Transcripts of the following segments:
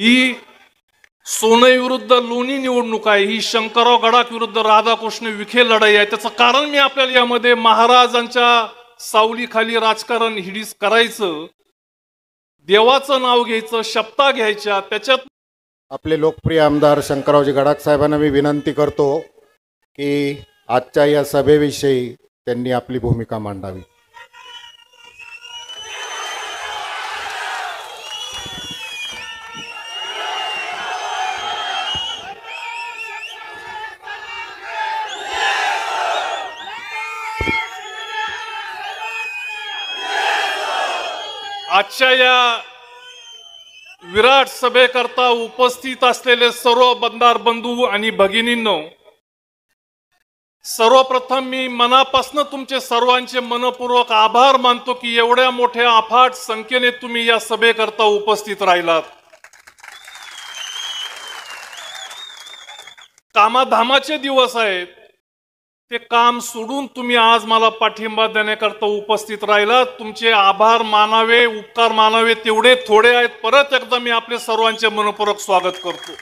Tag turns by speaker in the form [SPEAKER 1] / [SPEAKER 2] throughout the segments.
[SPEAKER 1] ही सोनई विरुद्ध लोणी निवडणूक आहे, ही शंकरराव गडाख विरुद्ध राधाकृष्ण विखे लढाई आहे। त्याचं कारण मी आपल्याला यामध्ये महाराजांच्या सावलीखाली राजकारण हिडीस करायचं, देवाचं नाव घ्यायचं, शपथा घ्यायच्या, त्याच्यात
[SPEAKER 2] आपले लोकप्रिय आमदार शंकररावजी गडाख साहेबांना मी विनंती करतो की आजच्या या सभेविषयी त्यांनी आपली भूमिका मांडावी।
[SPEAKER 1] आजच्या या विराट सभेकरता उपस्थित असलेले सर्व बंधार बंधू आणि भगिनींनो, सर्वप्रथम मी मनापासून तुमचे सर्वांचे मनपूर्वक आभार मानतो की एवढ्या मोठ्या अफाट संख्येने तुम्ही या सभेकरता उपस्थित राहिलात। कामाधामाचे दिवस आहेत, ते काम सोडून तुम्ही आज मला पाठिंबा देण्याकरता उपस्थित राहिलात। तुमचे आभार मानावे, उपकार मानावे तेवढे थोडे आहेत। परत एकदा मी आपले सर्वांचे मनपूर्वक स्वागत करतो।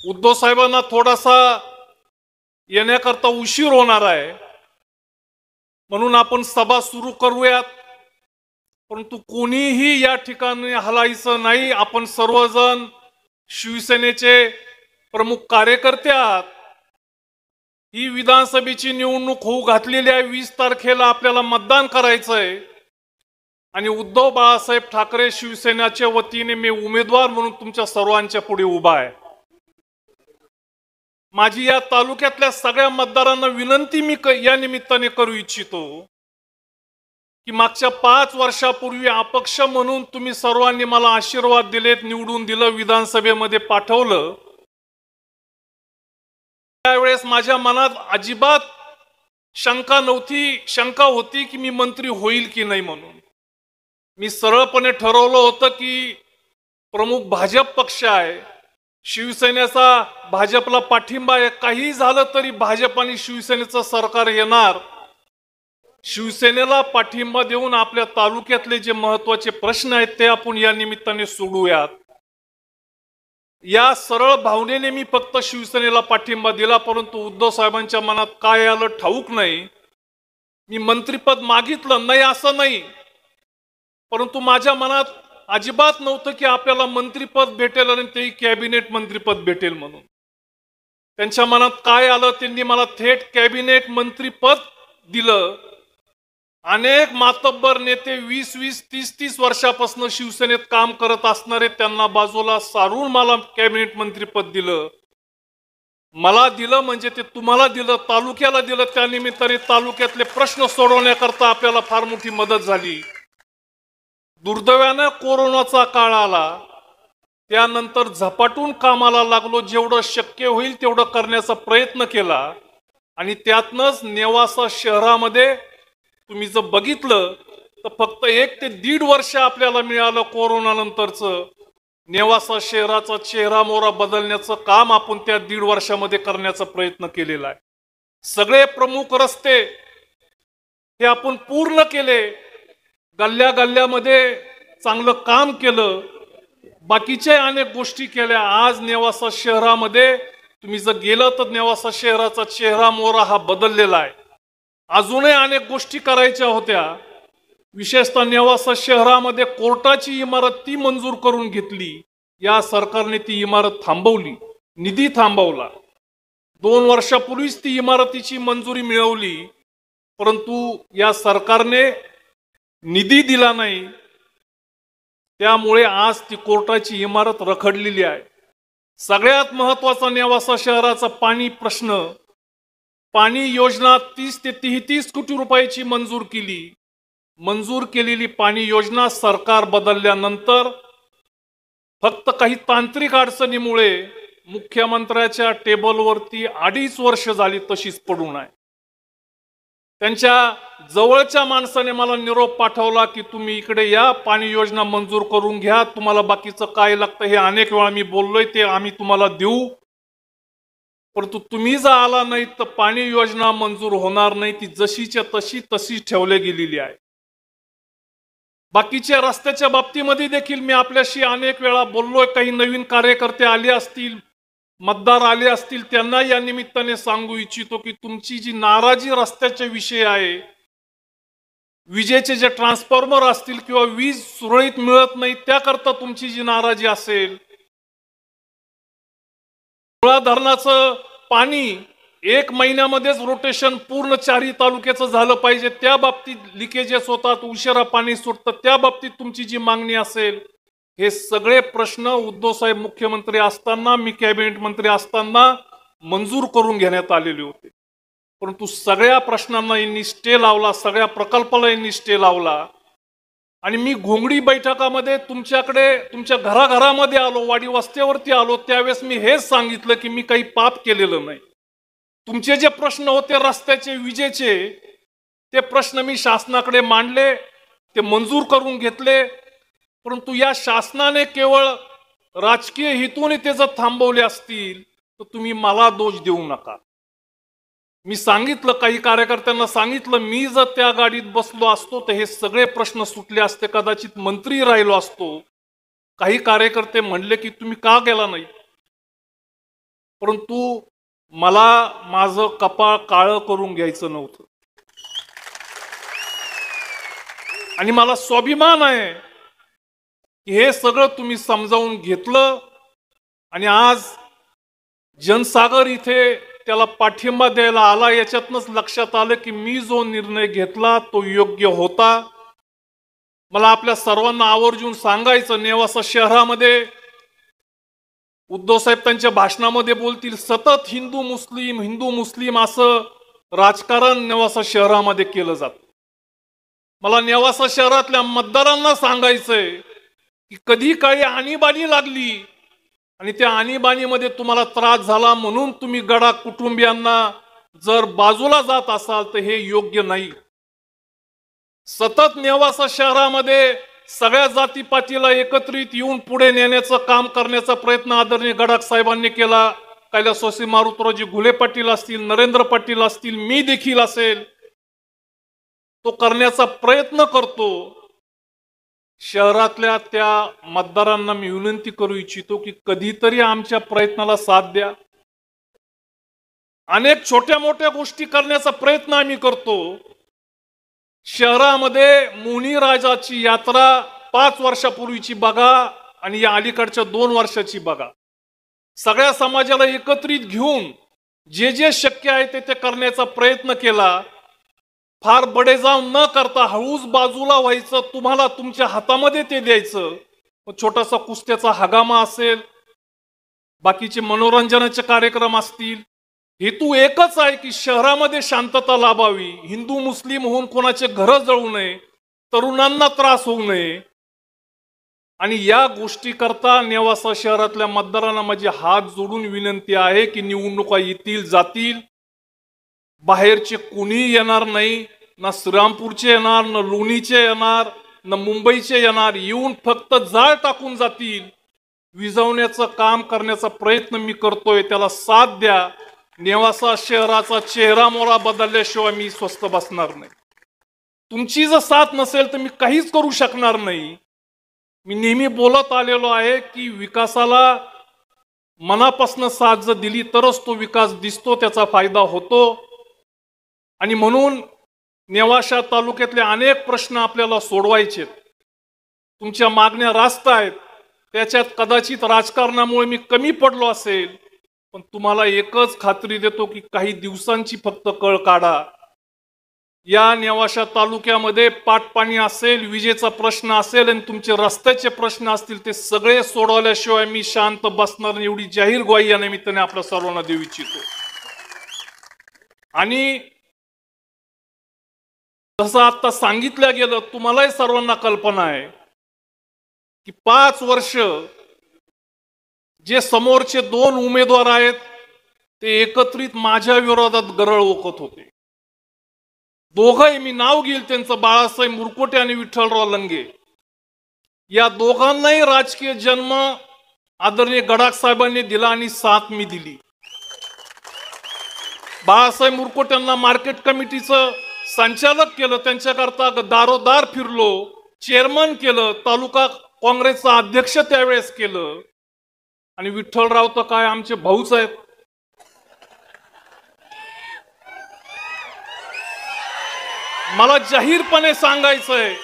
[SPEAKER 1] उद्धव साहेबांना थोडासा येण्याकरता उशीर होणार आहे, म्हणून आपण सभा सुरू करूयात। परंतु कोणीही या ठिकाणी हलायचं नाही। आपण सर्वजण शिवसेनेचे प्रमुख कार्यकर्ते आहात। ही विधानसभेची निवडणूक होऊ घातलेली आहे। 20 तारखेला आपल्याला मतदान करायचं आहे आणि उद्धव बाळासाहेब ठाकरे शिवसेनेच्या वतीने मी उमेदवार म्हणून तुमच्या सर्वांच्या पुढे उभा आहे। माझी या तालुक्यातल्या सगळ्या मतदारांना विनंती मी या निमित्ताने करू इच्छितो की मागच्या 5 वर्षापूर्वी अपक्ष म्हणून तुम्ही सर्वांनी मला आशीर्वाद दिलेत, निवडून दिलं, विधानसभेमध्ये पाठवलं। त्यावेळेस माझ्या मनात अजिबात शंका होती की मी मंत्री होईल की नाही म्हणून। मी सरळपणे ठरवलं होतं की प्रमुख भाजप पक्ष आहे, शिवसेनेचा भाजपला पाठिंबा आहे, काही झालं तरी भाजप आणि शिवसेनेचं सरकार येणार। शिवसेनेला पाठिंबा देऊन आपल्या तालुक्यातले जे महत्त्वाचे प्रश्न आहेत ते आपण या निमित्ताने सोडवूयात। या सरळ भावनेने मी फक्त शिवसेनेला पाठिंबा दिला, परंतु उद्धव साहेबांच्या मनात काय आलं ठाऊक नाही। मी मंत्रिपद मागितलं नाही असं नाही, परंतु माझ्या मनात अजिबात नव्हतं की आपल्याला मंत्रिपद भेटेल आणि तेही कॅबिनेट मंत्रिपद भेटेल म्हणून। त्यांच्या मनात काय आलं, त्यांनी मला थेट कॅबिनेट मंत्रिपद दिलं। अनेक मातब्बर नेते 20-20, 30-30 वर्षापासून शिवसेनेत काम करत असणारे त्यांना बाजूला सारून मला कॅबिनेट मंत्रिपद दिलं। मला दिलं म्हणजे ते तुम्हाला दिलं, तालुक्याला दिलं। त्यानिमित्ताने तालुक्यातले प्रश्न सोडवण्याकरता आपल्याला फार मोठी मदत झाली। दुर्दैवानं कोरोनाचा काळ आला, त्यानंतर झपाटून कामाला लागलो, जेवढं शक्य होईल तेवढं करण्याचा प्रयत्न केला आणि त्यातनंच नेवासा शहरामध्ये तुम्ही जर बघितलं तर फक्त 1 ते 1.5 वर्ष आपल्याला मिळालं कोरोना नंतरचं। नेवासा शहराचा चेहरा मोहरा बदलण्याचं काम आपण त्या 1.5 वर्षामध्ये करण्याचा प्रयत्न केलेला आहे। सगळे प्रमुख रस्ते हे आपण पूर्ण केले, गल्ल्या गल्ल्यामध्ये चांगलं काम केलं, बाकीचे अनेक गोष्टी केल्या। आज नेवासा शहरामध्ये तुम्ही जर गेलं तर नेवासा शहराचा चेहरा मोहरा हा बदललेला आहे। अजूनही अनेक गोष्टी करायच्या होत्या। विशेषतः नेवासा शहरामध्ये कोर्टाची इमारत ती मंजूर करून घेतली, या सरकारने ती इमारत थांबवली, निधी थांबवला। 2 वर्षापूर्वीच ती इमारतीची मंजुरी मिळवली, परंतु या सरकारने निधी दिला नाही, त्यामुळे आज ती कोर्टाची इमारत रखडलेली आहे। सगळ्यात महत्त्वाचा नेवासा शहराचा पाणी प्रश्न, पाणी योजना 30 ते 33 कोटी रुपयाची मंजूर केली। मंजूर केलेली पाणी योजना सरकार बदलल्यानंतर फक्त काही तांत्रिक अडचणीमुळे मुख्यमंत्र्याच्या टेबलवरती 2.5 वर्ष झाली तशीच पडून आहे। त्यांच्या जवळच्या माणसाने मला निरोप पाठवला की तुम्ही इकडे या, पाणी योजना मंजूर करून घ्या, तुम्हाला बाकीचं काय लागतं हे अनेक वेळा मी बोललोय, ते आम्ही तुम्हाला देऊ, परंतु तुम्ही जर आला नाही तर पाणी योजना मंजूर होणार नाही। ती जशीच्या तशी ठेवली गेलेली आहे। बाकीच्या रस्त्याच्या बाबतीमध्ये देखील मी आपल्याशी अनेक वेळा बोललोय. काही नवीन कार्यकर्ते आले असतील, मतदार आले असतील, त्यांना या निमित्ताने सांगू इच्छितो की तुमची जी नाराजी रस्त्याच्या विषयी आहे, विजेचे जे ट्रान्सफॉर्मर असतील किंवा वीज सुरळीत मिळत नाही त्याकरता तुमची जी नाराजी असेल, मुळा धरणाचं पाणी 1 महिन्यामध्येच रोटेशन पूर्ण 4ही तालुक्याचं झालं पाहिजे, त्या बाबतीत लिकेजेस होतात, उशिरा पाणी सुटतं, त्या बाबतीत तुमची जी मागणी असेल, हे सगळे प्रश्न उद्धव साहेब मुख्यमंत्री असताना, मी कॅबिनेट मंत्री असताना मंजूर करून घेण्यात आलेले होते. परंतु सगळ्या प्रश्नांना यांनी स्टे लावला, सगळ्या प्रकल्पाला यांनी स्टे लावला. आणि मी घोंगडी बैठकामध्ये तुमच्याकडे, तुमच्या घराघरामध्ये आलो, वाडी वस्त्यावरती आलो, त्यावेळेस मी हेच सांगितलं की मी काही पाप केलेलं नाही. तुमचे जे प्रश्न होते रस्त्याचे, विजेचे, ते प्रश्न मी शासनाकडे मांडले, ते मंजूर करून घेतले. परंतु या शासनाने केवळ राजकीय हेतूने ते जर थांबवले असतील तर तुम्ही मला दोष देऊ नका. मी सांगितलं, काही कार्यकर्त्यांना सांगितलं, मी जर त्या गाडीत बसलो असतो तर हे सगळे प्रश्न सुटले असते, कदाचित मंत्री राहिलो असतो. काही कार्यकर्ते म्हणले की तुम्ही का गेला नाही, परंतु मला माझं कपाळ काळं करून घ्यायचं नव्हतं. आणि मला स्वाभिमान आहे की हे सगळं तुम्ही समजावून घेतलं. आणि आज जनसागर इथे त्याला पाठिंबा द्यायला आला. याच्यातनंच लक्षात आलं की मी जो निर्णय घेतला तो योग्य होता. मला आपल्या सर्वांना आवर्जून सांगायचं, नेवासा शहरामध्ये उद्धव साहेब त्यांच्या भाषणामध्ये बोलतील, सतत हिंदू मुस्लिम असं राजकारण नेवासा शहरामध्ये केलं जातं. मला नेवासा शहरातल्या मतदारांना सांगायचंय की कधी काही आणीबाणी लागली आणि त्या आणीबाणीमध्ये तुम्हाला त्रास झाला म्हणून तुम्ही गडा कुटुंबियांना जर बाजूला जात असाल तर हे योग्य नाही. सतत नेवासा शहरामध्ये सगळ्या जातीपातीला एकत्रित येऊन पुढे नेण्याचं काम करण्याचा प्रयत्न आदरणीय गडाख साहेबांनी केला. कैलासवासी मारुतरावजी घुले पाटील असतील, नरेंद्र पाटील असतील, मी देखील असेल, तो करण्याचा प्रयत्न करतो. शहरातल्या त्या मतदारांना मी विनंती करू इच्छितो की कधीतरी आमच्या प्रयत्नाला साथ द्या. अनेक छोट्या मोठ्या गोष्टी करण्याचा प्रयत्न आम्ही करतो. शहरामध्ये मुनी राजाची यात्रा 5 वर्षापूर्वीची बघा आणि या अलीकडच्या 2 वर्षाची बघा. सगळ्या समाजाला एकत्रित घेऊन जे जे शक्य आहे ते करण्याचा प्रयत्न केला. फार बडेजाव न करता हळूच बाजूला व्हायचं, तुम्हाला तुमच्या हातामध्ये ते द्यायचं. छोटासा कुस्त्याचा हगामा असेल, बाकीचे मनोरंजनाचे कार्यक्रम असतील, हेतू एकच आहे की शहरामध्ये शांतता लाभावी, हिंदू मुस्लिम होऊन कोणाचे घर जळू नये, तरुणांना त्रास होऊ नये. आणि या गोष्टी करता नेवासा शहरातल्या मतदारांना माझी हात जोडून विनंती आहे की निवडणुका येतील जातील, बाहेरचे कोणी येणार नाही, ना श्रीरामपूरचे येणार, ना लोणीचे येणार, ना मुंबईचे येणार. येऊन फक्त जाळ टाकून जातील. विझवण्याचं काम करण्याचा प्रयत्न मी करतोय, त्याला साथ द्या. नेवासा शहराचा चेहरा मोहरा बदलल्याशिवाय मी स्वस्थ बसणार नाही. तुमची जर साथ नसेल तर मी काहीच करू शकणार नाही. मी नेहमी बोलत आलेलो आहे की विकासाला मनापासून साथ जर दिली तरच तो विकास दिसतो, त्याचा फायदा होतो. आणि म्हणून नेवासा तालुक्यातले अनेक प्रश्न आपल्याला सोडवायचे. तुमच्या मागण्या रास्त आहेत, त्याच्यात कदाचित राजकारणामुळे मी कमी पडलो असेल, पण तुम्हाला एकच खात्री देतो की काही दिवसांची फक्त कळ काढा. या नेवासा तालुक्यामध्ये पाटपाणी असेल, विजेचा प्रश्न असेल आणि तुमचे रस्त्याचे प्रश्न असतील, ते सगळे सोडवल्याशिवाय मी शांत बसणार नाही, एवढी जाहीर ग्वाही या निमित्ताने आपल्या सर्वांना देऊ इच्छितो. आणि जसं आता सांगितलं गेलं, तुम्हालाही सर्वांना कल्पना आहे की 5 वर्ष जे समोरचे 2 उमेदवार आहेत ते एकत्रित माझ्या विरोधात गरळ ओकत होते. दोघंही, मी नाव घेईल त्यांचं, बाळासाहेब मुरकोटे आणि विठ्ठलराव लंगे. या दोघांनाही राजकीय जन्म आदरणीय गडाख साहेबांनी दिला आणि साथ मी दिली. बाळासाहेब मुरकोट्यांना मार्केट कमिटीचं संचालक केलं, त्यांच्याकरता दारोदार फिरलो. चेअरमन केलं, तालुका काँग्रेसचा अध्यक्ष त्यावेळेस केलं. आणि विठ्ठलराव तर काय आमचे भाऊच आहेत. मला जाहीरपणे सांगायचंय,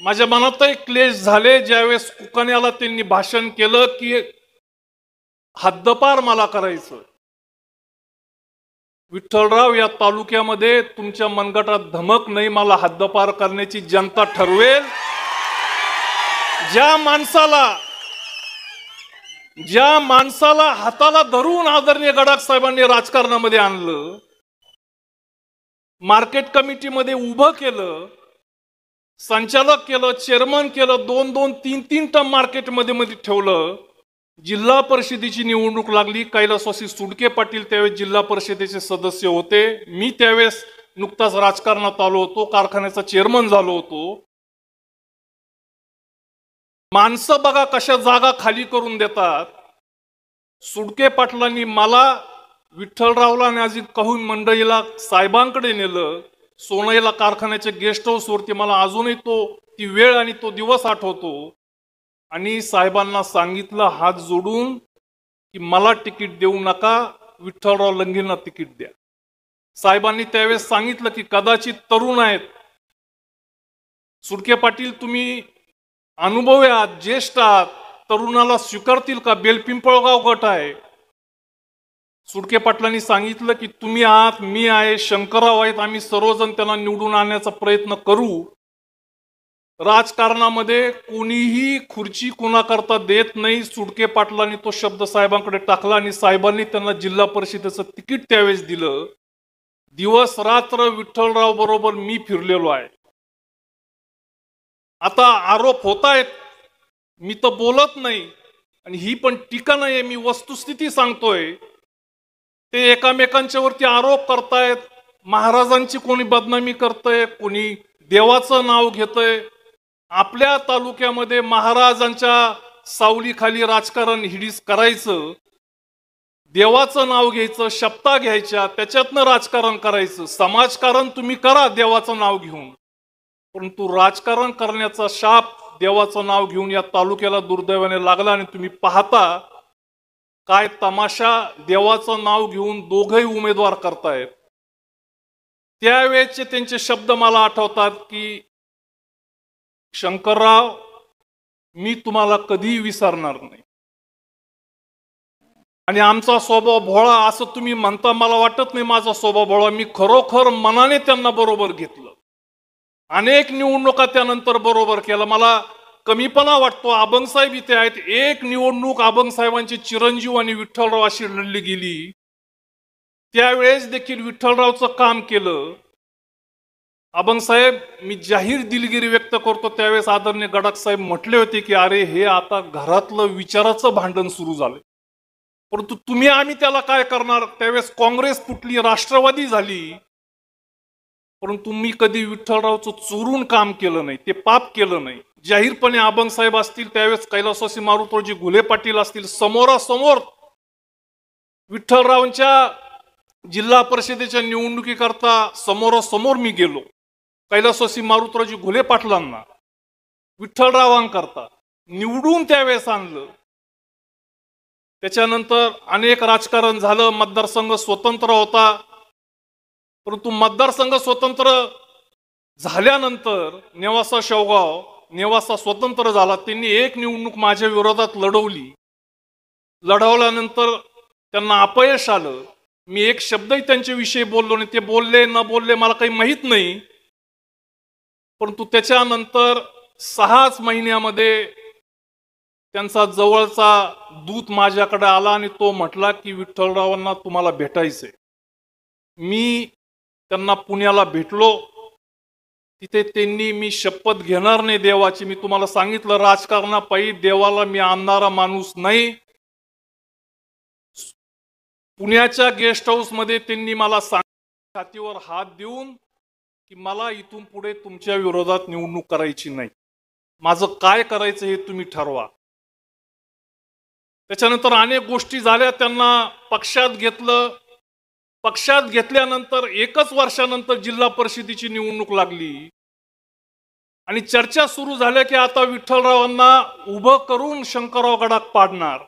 [SPEAKER 1] माझ्या मनातही क्लेश झाले ज्यावेळेस कुकाण्याला त्यांनी भाषण केलं की हद्दपार मला करायचं. विठ्ठलराव, या तालुक्यामध्ये तुमच्या मनगटात धमक नाही, मला हद्दपार करण्याची जनता ठरवेल. ज्या माणसाला हाताला धरून आदरणीय गडाख साहेबांनी राजकारणामध्ये आणलं, मार्केट कमिटीमध्ये उभं केलं, संचालक केलं, चेअरमन केलं, 2-2, 3-3 टर्म मार्केटमध्ये ठेवलं. जिल्हा परिषदेची निवडणूक लागली. कैलासवासी सुडके पाटील त्यावेळेस जिल्हा परिषदेचे सदस्य होते. मी त्यावेळेस नुकताच राजकारणात आलो होतो, कारखान्याचा चेअरमन झालो होतो. माणसं बघा कशा जागा खाली करून देतात. सुडके पाटलांनी मला, विठ्ठलरावला आणि अजित कहून मंडळीला साहेबांकडे नेलं. सोनईला कारखान्याच्या गेस्ट हाऊस वरती मला अजूनही ती वेळ आणि तो दिवस आठवतो. आणि साहेबांना सांगितलं हात जोडून की मला तिकीट देऊ नका, विठ्ठलराव लंगेंना तिकीट द्या. साहेबांनी त्यावेळेस सांगितलं की कदाचित तरुण आहेत, सुडके पाटील तुम्ही अनुभवी आहात, ज्येष्ठ आहात, तरुणाला स्वीकारतील का? बेलपिंपळगाव गट आहे. सुडके पाटलांनी सांगितलं की तुम्ही आहात, मी आहे, शंकरराव आहेत, आम्ही सर्वजण त्यांना निवडून आणण्याचा प्रयत्न करू. राजकारणामध्ये कोणीही खुर्ची कोणाकरता देत नाही. सुडके पाटलांनी तो शब्द साहेबांकडे टाकला आणि साहेबांनी त्यांना जिल्हा परिषदेचं तिकीट त्यावेळेस दिलं. दिवस रात्र विठ्ठलराव बरोबर मी फिरलेलो आहे. आता आरोप होत आहेत, मी तर बोलत नाही आणि ही पण टीका नाही, मी वस्तुस्थिती सांगतोय. ते एकामेकांच्या वरती आरोप करतायत. महाराजांची कोणी बदनामी करतंय, कोणी देवाचं नाव घेतंय. आपल्या तालुक्यामध्ये महाराजांच्या सावलीखाली राजकारण हिडीस करायचं, देवाचं नाव घ्यायचं, शपथा घ्यायच्या, त्याच्यातनं राजकारण करायचं. समाजकारण तुम्ही करा देवाचं नाव घेऊन, परंतु राजकारण करण्याचा शाप देवाचं नाव घेऊन या तालुक्याला दुर्दैवाने लागला. आणि तुम्ही पाहता काय तमाशा, देवाचं नाव घेऊन दोघही उमेदवार करतायत. त्यावेळेचे त्यांचे शब्द मला आठवतात की शंकरराव, मी तुम्हाला कधी विसरणार नाही. आणि आमचा स्वभाव भोळा असं तुम्ही म्हणता, मला वाटत नाही माझा स्वभाव भोळा. मी खरोखर मनाने त्यांना बरोबर घेतलं. अनेक निवडणुका त्यानंतर बरोबर केला. मला कमीपणा वाटतो, अभंग साहेब इथे आहेत. एक निवडणूक अभंग साहेबांची चिरंजीव आणि विठ्ठलराव अशी लढली गेली. त्यावेळेस देखील विठ्ठलरावचं काम केलं. अभंग साहेब, मी जाहीर दिलगिरी व्यक्त करतो, त्यावेळेस आदरणीय गडाख साहेब म्हटले होते की अरे हे आता घरातलं विचाराचं भांडण सुरू झालं, परंतु तुम्ही आम्ही त्याला काय करणार. त्यावेळेस काँग्रेस फुटली, राष्ट्रवादी झाली, परंतु मी कधी विठ्ठलरावचं चोरून काम केलं नाही, ते पाप केलं नाही. जाहीरपणे अभंग साहेब असतील, त्यावेळेस कैलासवासी मारुतरावजी घुले पाटील असतील, समोरासमोर विठ्ठलरावांच्या जिल्हा परिषदेच्या निवडणुकीकरता समोरासमोर मी गेलो. कैलासवासी मारुतरावजी घुले पाटलांना विठ्ठलरावांकरता निवडून त्यावेळेस आणलं. त्याच्यानंतर अनेक राजकारण झालं. मतदारसंघ स्वतंत्र होता, परंतु मतदारसंघ स्वतंत्र झाल्यानंतर नेवासा शेवगाव, नेवासा स्वतंत्र झाला. त्यांनी एक निवडणूक माझ्या विरोधात लढवली. लढवल्यानंतर त्यांना अपयश आलं. मी एक शब्दही त्यांच्याविषयी बोललो नाही. ते बोलले न बोलले मला काही माहीत नाही, परंतु त्याच्यानंतर 6 महिन्यामध्ये त्यांचा जवळचा दूत माझ्याकडे आला आणि तो म्हटला की विठ्ठलरावांना तुम्हाला भेटायचंय. मी त्यांना पुण्याला भेटलो. तिथे त्यांनी, मी शपथ घेणार नाही देवाची, मी तुम्हाला सांगितलं राजकारणापायी देवाला मी आणणारा माणूस नाही. पुण्याच्या गेस्ट हाऊस मध्ये त्यांनी मला छातीवर हात देऊन की मला इथून पुढे तुमच्या विरोधात निवडणूक करायची नाही, माझं काय करायचं हे तुम्ही ठरवा. त्याच्यानंतर अनेक गोष्टी झाल्या. त्यांना पक्षात घेतलं. पक्षात घेतल्यानंतर 1 वर्षानंतर जिल्हा परिषदेची निवडणूक लागली. आणि चर्चा सुरू झाल्या की आता विठ्ठलरावांना उभं करून शंकरराव गडाख पाडणार.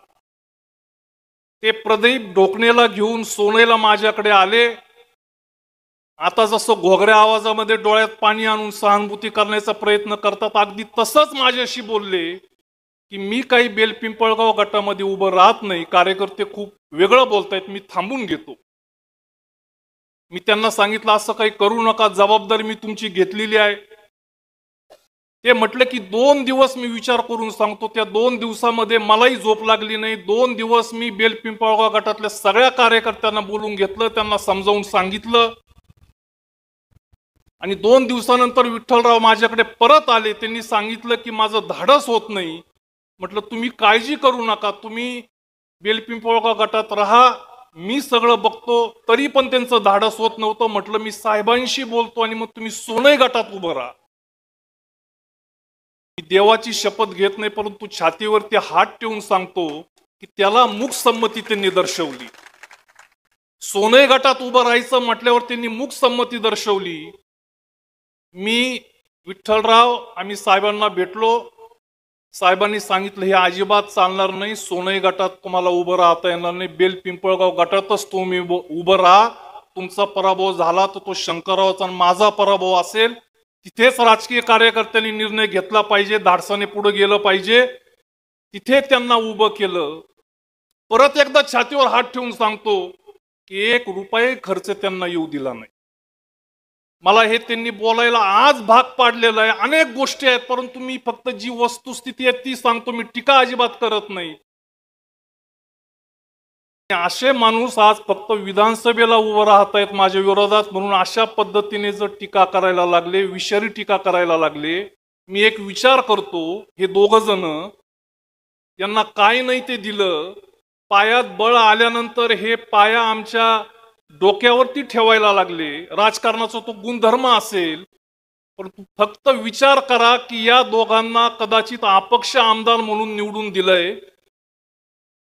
[SPEAKER 1] ते प्रदीप ढोकणेला घेऊन सोनेला माझ्याकडे आले. आता जसं घोगऱ्या आवाजामध्ये डोळ्यात पाणी आणून सहानुभूती करण्याचा प्रयत्न करतात, अगदी तसंच माझ्याशी बोलले की मी काही बेलपिंपळगाव गटामध्ये उभं राहत नाही, कार्यकर्ते खूप वेगळं बोलतायत, मी थांबून घेतो. मी त्यांना सांगितलं असं काही करू नका, जबाबदारी मी तुमची घेतलेली आहे. ते म्हटले की 2 दिवस मी विचार करून सांगतो. त्या 2 दिवसामध्ये मलाही झोप लागली नाही. 2 दिवस मी बेलपिंपळगाव गटातल्या सगळ्या कार्यकर्त्यांना बोलून घेतलं, त्यांना समजावून सांगितलं. आणि 2 दिवसानंतर विठ्ठलराव माझ्याकडे परत आले. त्यांनी सांगितलं की माझं धाडस होत नाही. म्हटलं तुम्ही काळजी करू नका, तुम्ही बेलपिंपळगाव गटात राहा, मी सगळं बघतो. तरी पण त्यांचं धाडस होत नव्हतं. म्हटलं मी साहेबांशी बोलतो आणि मग तुम्ही सोनई गटात उभं राहा. मी देवाची शपथ घेत नाही, परंतु छातीवरती हात ठेवून सांगतो की त्याला मूक संमती त्यांनी दर्शवली. सोनई गटात उभं राहायचं म्हटल्यावर त्यांनी मूक संमती दर्शवली. मी विठ्ठलराव आम्ही साहेबांना भेटलो. साहेबांनी सांगितलं हे अजिबात चालणार नाही, सोनई गटात तुम्हाला उभं राहता येणार नाही, बेलपिंपळगाव गटातच तुम्ही उभं राहा. तुमचा पराभव झाला तर तो शंकररावचा आणि माझा पराभव असेल. तिथेच राजकीय कार्यकर्त्यांनी निर्णय घेतला पाहिजे, धाडसाने पुढे गेलं पाहिजे. तिथे त्यांना उभं केलं. परत एकदा छातीवर हात ठेवून सांगतो की 1 रुपये खर्च त्यांना येऊ दिला नाही. मला हे त्यांनी बोलायला आज भाग पाडलेला आहे. अनेक गोष्टी आहेत, परंतु मी फक्त जी वस्तुस्थिती आहे ती सांगतो, मी टीका अजिबात करत नाही. असे माणूस आज फक्त विधानसभेला उभं राहत आहेत माझ्या विरोधात, म्हणून अशा पद्धतीने जर टीका करायला लागले, विषारी टीका करायला लागले, मी एक विचार करतो, हे 2 जण यांना काय नाही ते दिलं. पायात बळ आल्यानंतर हे पाया आमच्या डोक्यावरती ठेवायला लागले. राजकारणाचा तो गुणधर्म असेल, परंतु फक्त विचार करा की या दोघांना कदाचित अपक्ष आमदार म्हणून निवडून दिलंय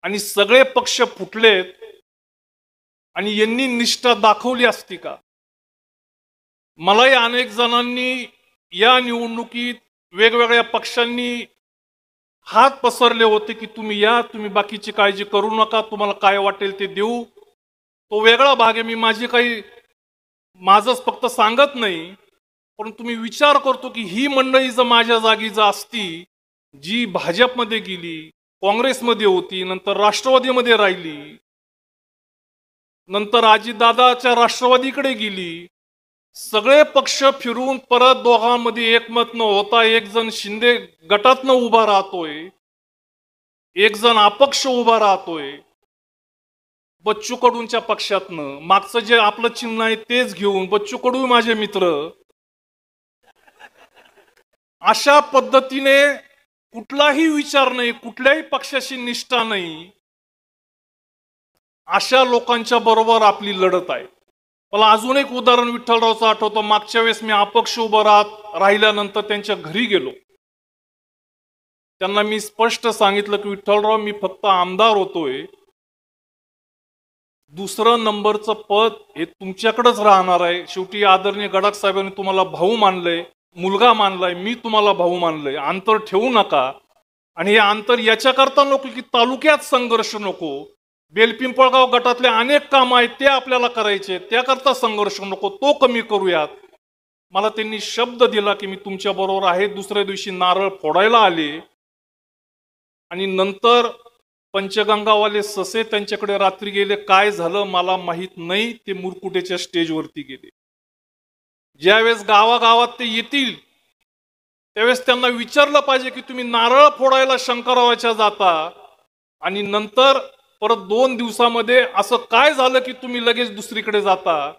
[SPEAKER 1] आणि सगळे पक्ष फुटलेत आणि यांनी निष्ठा दाखवली असती का? मलाही अनेक जणांनी या निवडणुकीत वेगवेगळ्या पक्षांनी हात पसरले होते की तुम्ही या, तुम्ही बाकीची काळजी करू नका, तुम्हाला काय वाटेल ते देऊ. तो वेगळा भाग आहे, मी माझंच फक्त सांगत नाही, पण तुम्ही विचार करतो की ही मंडळी जर माझ्या जागी जर असती, जी भाजपमध्ये गेली, काँग्रेसमध्ये होती, नंतर राष्ट्रवादीमध्ये राहिली, नंतर अजितदादाच्या राष्ट्रवादीकडे गेली, सगळे पक्ष फिरून परत दोघांमध्ये एकमत न होता एक जण शिंदे गटातनं उभा राहतोय, एक जण अपक्ष उभा राहतोय बच्चू कडूंच्या पक्षातनं. मागचं जे आपलं चिन्ह आहे तेच घेऊन, बच्चू कडू माझे मित्र. अशा पद्धतीने कुठलाही विचार नाही, कुठल्याही पक्षाशी निष्ठा नाही, अशा लोकांच्या बरोबर आपली लढत आहे. मला अजून एक उदाहरण विठ्ठलरावचं आठवतं. मागच्या वेळेस मी अपक्ष उभं राहिल्यानंतर त्यांच्या घरी गेलो. त्यांना मी स्पष्ट सांगितलं की विठ्ठलराव, मी फक्त आमदार होतोय, 2रं नंबरचं पद हे तुमच्याकडेच राहणार आहे. शेवटी आदरणीय गडाख साहेबांनी तुम्हाला भाऊ मानलंय, मुलगा मानलाय, मी तुम्हाला भाऊ मानलंय. अंतर ठेवू नका. आणि हे अंतर याच्याकरता नको की तालुक्यात संघर्ष नको, बेलपिंपळगाव गटातले अनेक कामं आहेत ते आपल्याला करायचे, त्याकरता संघर्ष नको, तो कमी करूयात. मला त्यांनी शब्द दिला की मी तुमच्या बरोबर आहे. दुसऱ्या दिवशी नारळ फोडायला आले आणि नंतर पंचगंगावाले ससे त्यांच्याकडे रात्री गेले. काय झालं मला माहित नाही. ते मुरकुटेच्या स्टेजवरती गेले. ज्यावेळेस गावागावात ते येतील त्यावेळेस त्यांना विचारलं पाहिजे की तुम्ही नारळ फोडायला शंकररावाच्या जाता आणि नंतर परत 2 दिवसामध्ये असं काय झालं की तुम्ही लगेच दुसरीकडे जाता?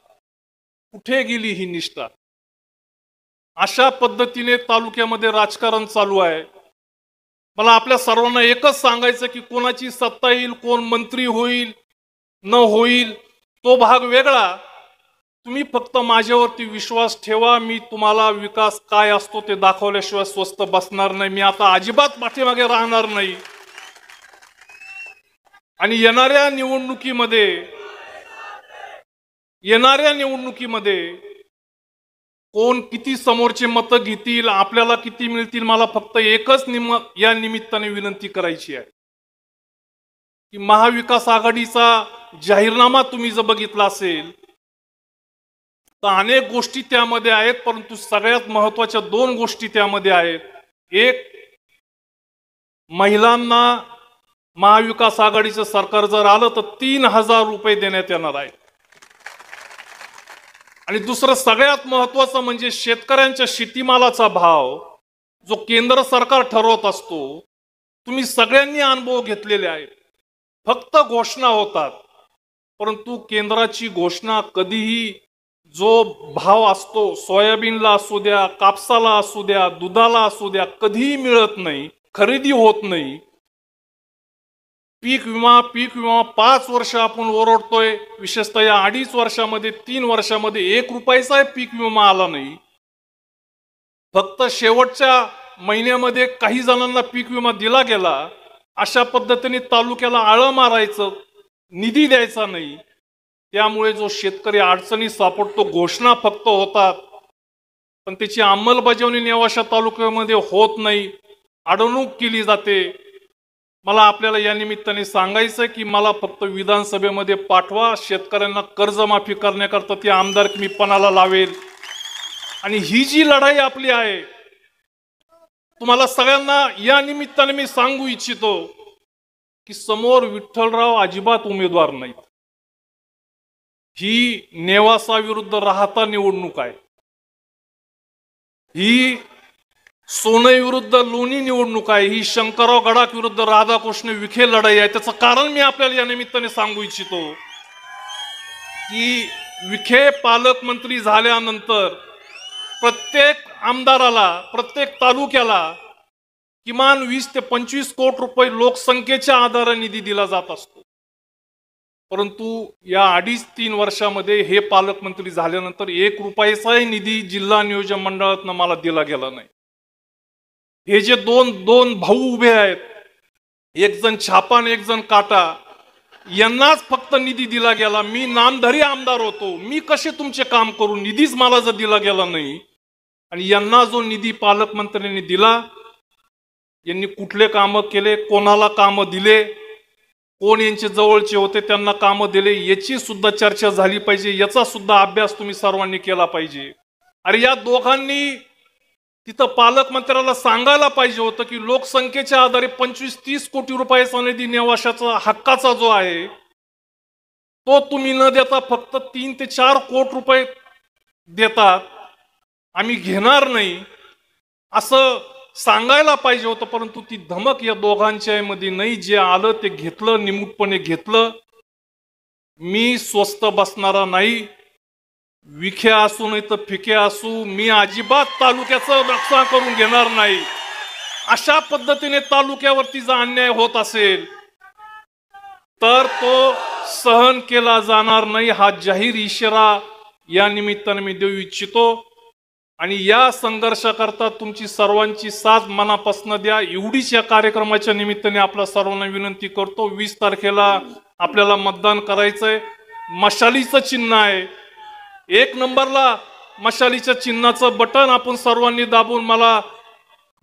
[SPEAKER 1] कुठे गेली ही निष्ठा? अशा पद्धतीने तालुक्यामध्ये राजकारण चालू आहे. मला आपल्या सर्वांना एकच सांगायचं की कोणाची सत्ता येईल, कोण मंत्री होईल न होईल तो भाग वेगळा. तुम्ही फक्त माझ्यावरती विश्वास ठेवा. मी तुम्हाला विकास काय असतो ते दाखवल्याशिवाय स्वस्थ बसणार नाही. मी आता अजिबात पाठीमागे राहणार नाही. आणि येणाऱ्या निवडणुकीमध्ये कोण किती समोरचे मतं घेतील, आपल्याला किती मिळतील, मला फक्त एकच या निमित्ताने विनंती करायची आहे की महाविकास आघाडीचा जाहीरनामा तुम्ही जर बघितला असेल तर अनेक गोष्टी त्यामध्ये आहेत, परंतु सगळ्यात महत्वाच्या 2 गोष्टी त्यामध्ये आहेत. एक, महिलांना महाविकास आघाडीचं सरकार जर आलं तर 3,000 रुपये देण्यात येणार आहे. आणि दुसरं सगळ्यात महत्वाचं म्हणजे शेतकऱ्यांच्या शेतीमालाचा भाव जो केंद्र सरकार ठरवत असतो, तुम्ही सगळ्यांनी अनुभव घेतलेले आहेत. फक्त घोषणा होतात, परंतु केंद्राची घोषणा कधीही जो भाव असतो, सोयाबीनला असू द्या, कापसाला असू द्या, दुधाला असू द्या, कधीही मिळत नाही, खरेदी होत नाही. पीक विमा 5 वर्ष आपण ओरडतोय, विशेषतः या 2.5 वर्षामध्ये 3 वर्षामध्ये 1 रुपयाचा पीक विमा आला नाही. फक्त शेवटच्या महिन्यामध्ये काही जणांना पीक विमा दिला गेला. अशा पद्धतीने तालुक्याला आळं मारायचं, निधी द्यायचा नाही. त्यामुळे जो शेतकरी अडचणी सापडतो, घोषणा फक्त होतात पण त्याची अंमलबजावणी नेवाशा तालुक्यामध्ये होत नाही, अडवणूक केली जाते. मला आपल्याला या निमित्ताने सांगायचं की मला फक्त विधानसभेमध्ये पाठवा, शेतकऱ्यांना कर्जमाफी करण्याकरता ती आमदार मी पणाला लावेल. आणि ही जी लढाई आपली आहे, तुम्हाला सगळ्यांना या निमित्ताने मी सांगू इच्छितो की समोर विठ्ठलराव अजिबात उमेदवार नाहीत. ही नेवासा विरुद्ध राहता निवडणूक आहे. ही सोनई विरुद्ध लोणी निवडणूक आहे. ही शंकरराव गडाख विरुद्ध राधाकृष्ण विखे लढाई आहे. त्याचं कारण मी आपल्याला या निमित्ताने सांगू इच्छितो की विखे पालकमंत्री झाल्यानंतर प्रत्येक आमदाराला, प्रत्येक तालुक्याला किमान 20 ते 25 कोटी रुपये लोकसंख्येच्या आधारे निधी दिला जात असतो. परंतु या 2.5-3 वर्षामध्ये हे पालकमंत्री झाल्यानंतर 1 रुपयाचाही निधी जिल्हा नियोजन मंडळातनं मला दिला गेला नाही. हे जे दोन भाऊ उभे आहेत, एक जण छापा आणि एक जण काटा, यांनाच फक्त निधी दिला गेला. मी नामधारी आमदार होतो, मी कसे तुमचे काम करू, निधीच मला जर दिला गेला नाही. आणि यांना जो निधी पालकमंत्र्यांनी दिला, यांनी कुठले कामं केले, कोणाला कामं दिले, कोण यांचे जवळचे होते त्यांना कामं दिले, याची सुद्धा चर्चा झाली पाहिजे. याचा सुद्धा अभ्यास तुम्ही सर्वांनी केला पाहिजे. अरे या दोघांनी तिथं पालकमंत्र्याला सांगायला पाहिजे होतं की लोकसंख्येच्या आधारे 25-30 कोटी रुपयाचा निधी नेवाशाचा हक्काचा जो आहे तो तुम्ही न देता फक्त 3 ते 4 कोटी रुपये देतात, आम्ही घेणार नाही असं सांगायला पाहिजे होतं. परंतु ती धमक या दोघांच्या मध्ये नाही. जे आलं ते घेतलं, निमूटपणे घेतलं. मी स्वस्त बसणारा नाही. विखे असू नाही तर फिके असू, मी अजिबात तालुक्याचं रक्षा करून घेणार नाही. अशा पद्धतीने तालुक्यावरती जर अन्याय होत असेल तर तो सहन केला जाणार नाही. हा जाहीर इशारा या निमित्ताने मी देऊ इच्छितो. आणि या संघर्षाकरता तुमची सर्वांची साथ मनापासून द्या, एवढीच या कार्यक्रमाच्या निमित्ताने आपल्या सर्वांना विनंती करतो. 20 तारखेला आपल्याला मतदान करायचंय. मशालीचं चिन्ह आहे, 1 नंबरला मशालीच्या चिन्हाचं बटन आपण सर्वांनी दाबून मला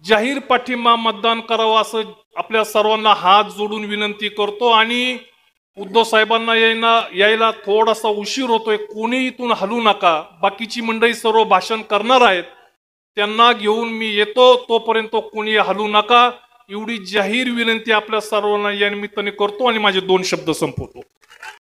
[SPEAKER 1] जाहीर पाठिंबा मतदान करावं असं आपल्या सर्वांना हात जोडून विनंती करतो. आणि उद्धव साहेबांना यायला थोडासा उशीर होतोय, कोणी इथून हलू नका. बाकीची मंडळी सर्व भाषण करणार आहेत, त्यांना घेऊन मी येतो, तोपर्यंत कोणी हलू नका. एवढी जाहीर विनंती आपल्या सर्वांना या निमित्ताने करतो आणि माझे 2 शब्द संपवतो.